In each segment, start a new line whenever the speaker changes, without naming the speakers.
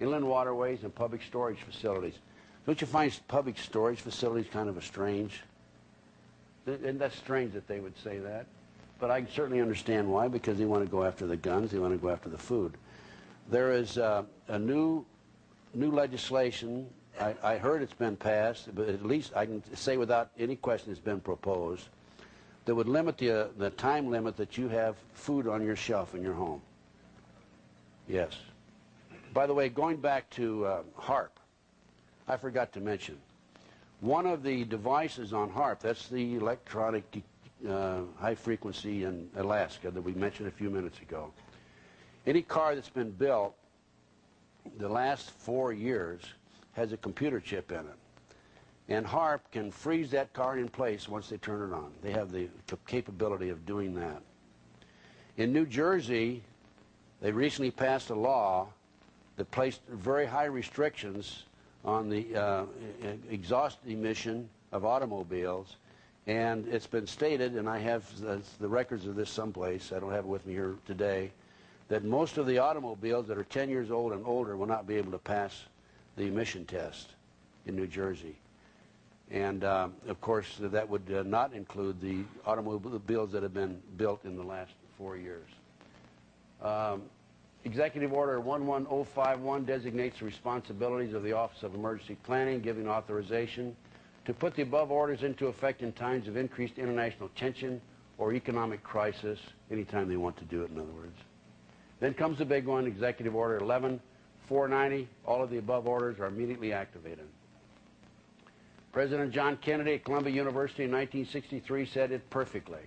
inland waterways, and public storage facilities. Don't you find public storage facilities kind of a strange? And that's strange that they would say that. But I certainly understand why, because they want to go after the guns, they want to go after the food. There is a new legislation. I heard it's been passed, but at least I can say without any question it's been proposed, that would limit the time limit that you have food on your shelf in your home. Yes. By the way, going back to HARP, I forgot to mention, one of the devices on HARP, that's the electronic high frequency in Alaska that we mentioned a few minutes ago. Any car that's been built the last 4 years has a computer chip in it. And HARP can freeze that car in place once they turn it on. They have the capability of doing that. In New Jersey, they recently passed a law that placed very high restrictions on the exhaust emission of automobiles, and it's been stated, and I have the records of this someplace, I don't have it with me here today, that most of the automobiles that are 10 years old and older will not be able to pass the emission test in New Jersey. And of course that would not include the automobiles that have been built in the last 4 years. Executive Order 11051 designates the responsibilities of the Office of Emergency Planning, giving authorization to put the above orders into effect in times of increased international tension or economic crisis, anytime they want to do it, in other words. Then comes the big one, Executive Order 11490. All of the above orders are immediately activated. President John Kennedy at Columbia University in 1963 said it perfectly.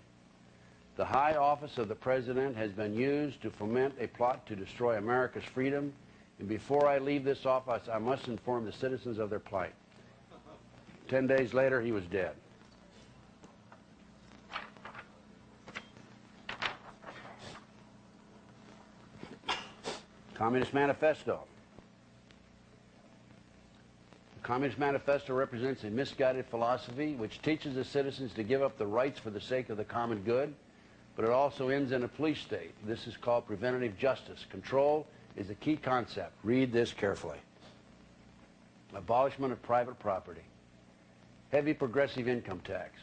The high office of the president has been used to foment a plot to destroy America's freedom, and before I leave this office, I must inform the citizens of their plight. 10 days later, he was dead. Communist Manifesto. The Communist Manifesto represents a misguided philosophy which teaches the citizens to give up the rights for the sake of the common good, but it also ends in a police state. This is called preventative justice. Control is a key concept. Read this carefully. Abolishment of private property. Heavy progressive income tax.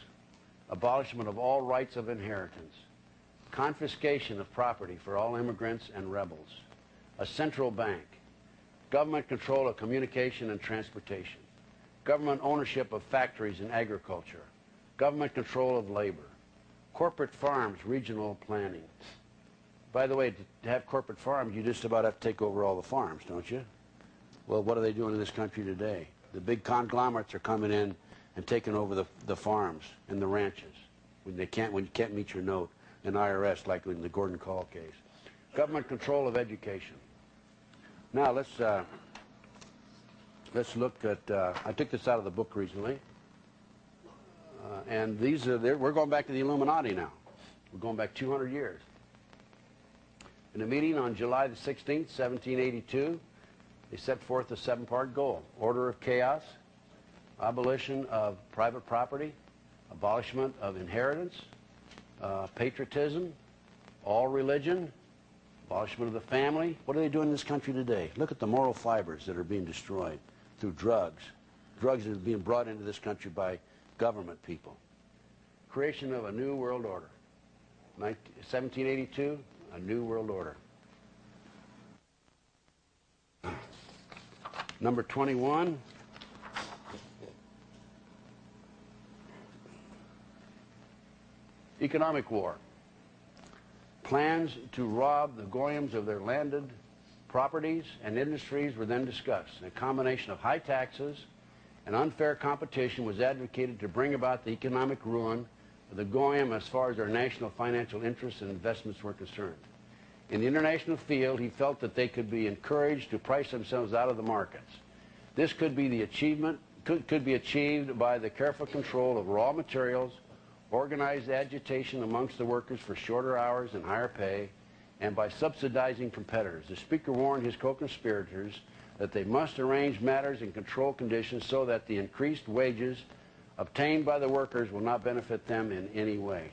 Abolishment of all rights of inheritance. Confiscation of property for all immigrants and rebels. A central bank. Government control of communication and transportation. Government ownership of factories and agriculture. Government control of labor. Corporate farms, regional planning. By the way, to have corporate farms, you just about have to take over all the farms, don't you? Well, what are they doing in this country today? The big conglomerates are coming in and taking over the farms and the ranches when you can't meet your note in IRS, like in the Gordon Call case. Government control of education. Now let's look at. I took this out of the book recently. And these are, we're going back to the Illuminati now. We're going back 200 years. In a meeting on July the 16th, 1782, they set forth a 7-part goal. Order of chaos, abolition of private property, abolishment of inheritance, patriotism, all religion, abolishment of the family. What are they doing in this country today? Look at the moral fibers that are being destroyed through drugs. Drugs that are being brought into this country by government people. Creation of a new world order. 1782, a new world order. Number 21. Economic war. Plans to rob the Goyams of their landed properties and industries were then discussed. A combination of high taxes and unfair competition was advocated to bring about the economic ruin of the Goyim as far as their national financial interests and investments were concerned. In the international field, he felt that they could be encouraged to price themselves out of the markets. This could be the achievement, could be achieved by the careful control of raw materials, organized agitation amongst the workers for shorter hours and higher pay, and by subsidizing competitors. The speaker warned his co-conspirators that they must arrange matters and control conditions so that the increased wages obtained by the workers will not benefit them in any way.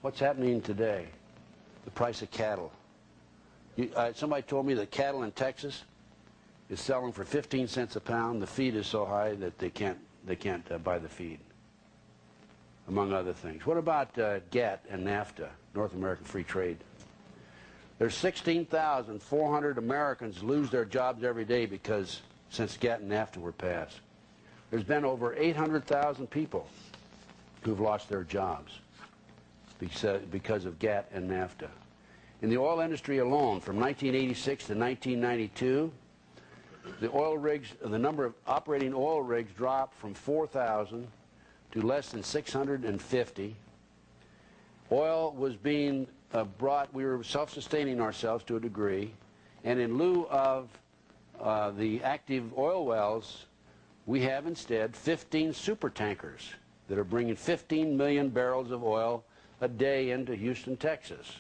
What's happening today? The price of cattle. Somebody told me that cattle in Texas is selling for 15 cents a pound. The feed is so high that they can't buy the feed, among other things. What about GATT and NAFTA, North American Free Trade? There's 16,400 Americans lose their jobs every day since GATT and NAFTA were passed. There's been over 800,000 people who've lost their jobs because of GATT and NAFTA. In the oil industry alone, from 1986 to 1992, the number of operating oil rigs dropped from 4,000 to less than 650. Oil was being we were self-sustaining ourselves to a degree, and in lieu of the active oil wells, we have instead 15 super tankers that are bringing 15 million barrels of oil a day into Houston, Texas.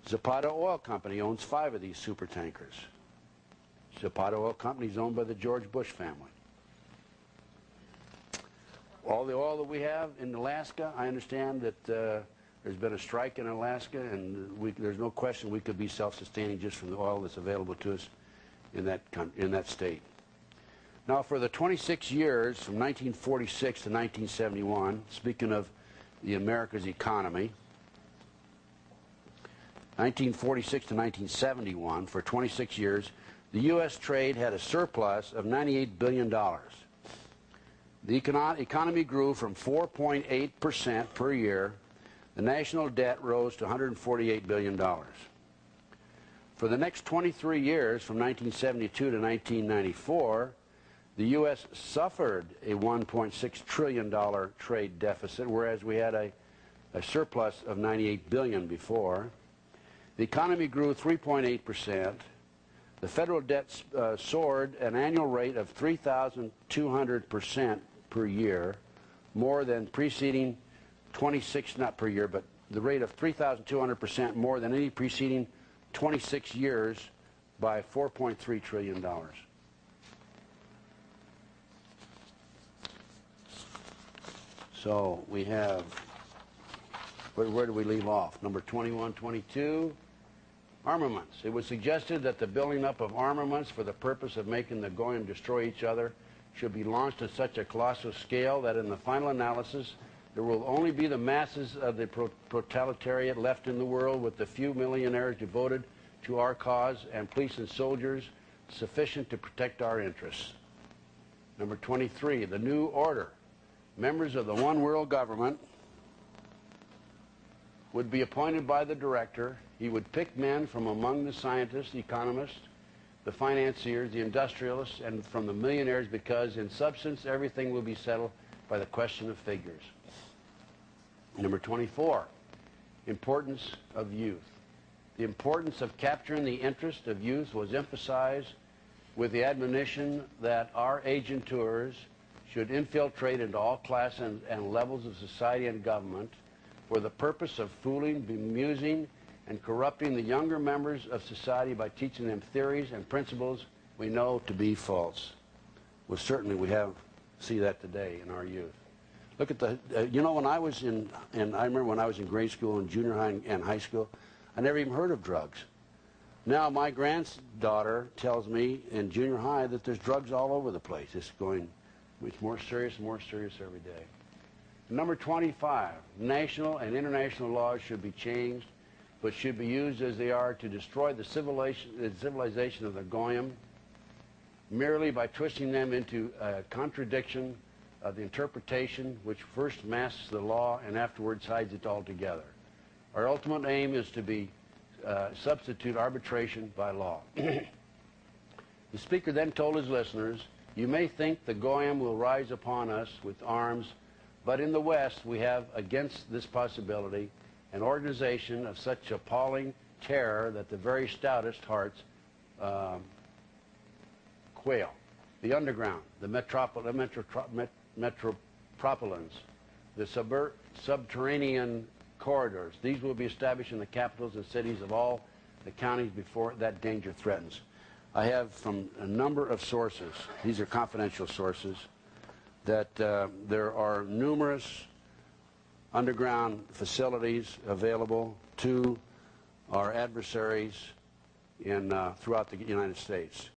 Zapata Oil Company owns 5 of these super tankers. Zapata Oil Company is owned by the George Bush family. All the oil that we have in Alaska, I understand that there's been a strike in Alaska, and there's no question we could be self-sustaining just from the oil that's available to us in that state. Now, for the 26 years from 1946 to 1971, speaking of the America's economy, 1946 to 1971, for 26 years, the U.S. trade had a surplus of $98 billion. The economy grew from 4.8% per year. The national debt rose to $148 billion. For the next 23 years, from 1972 to 1994, the U.S. suffered a $1.6 trillion trade deficit, whereas we had a surplus of $98 billion before. The economy grew 3.8%. The federal debt soared an annual rate of 3,200% per year, more than preceding 26, not per year, but the rate of 3,200% more than any preceding 26 years by $4.3 trillion. So we have, where do we leave off? Number 21, 22, armaments. It was suggested that the building up of armaments for the purpose of making the Goyim destroy each other should be launched at such a colossal scale that in the final analysis there will only be the masses of the proletariat left in the world, with the few millionaires devoted to our cause and police and soldiers sufficient to protect our interests. Number 23, the new order. Members of the one world government would be appointed by the director. He would pick men from among the scientists, the economists, the financiers, the industrialists, and from the millionaires, because in substance everything will be settled by the question of figures. Number 24, importance of youth. The importance of capturing the interest of youth was emphasized with the admonition that our agentures should infiltrate into all classes and levels of society and government for the purpose of fooling, bemusing, and corrupting the younger members of society by teaching them theories and principles we know to be false. Well, certainly we see that today in our youth. Look at you know, when I was I remember when I was in grade school and junior high and high school, I never even heard of drugs. Now my granddaughter tells me in junior high that there's drugs all over the place. It's more serious and more serious every day. Number 25, national and international laws should be changed, but should be used as they are to destroy the civilization of the Goyim, merely by twisting them into a contradiction of the interpretation which first masks the law and afterwards hides it altogether. Our ultimate aim is to substitute arbitration by law. The speaker then told his listeners, "You may think the Goyim will rise upon us with arms, but in the West we have against this possibility an organization of such appalling terror that the very stoutest hearts quail. The underground, the metropolitans, the subterranean corridors, these will be established in the capitals and cities of all the counties before that danger threatens." I have from a number of sources, these are confidential sources, that there are numerous underground facilities available to our adversaries throughout the United States.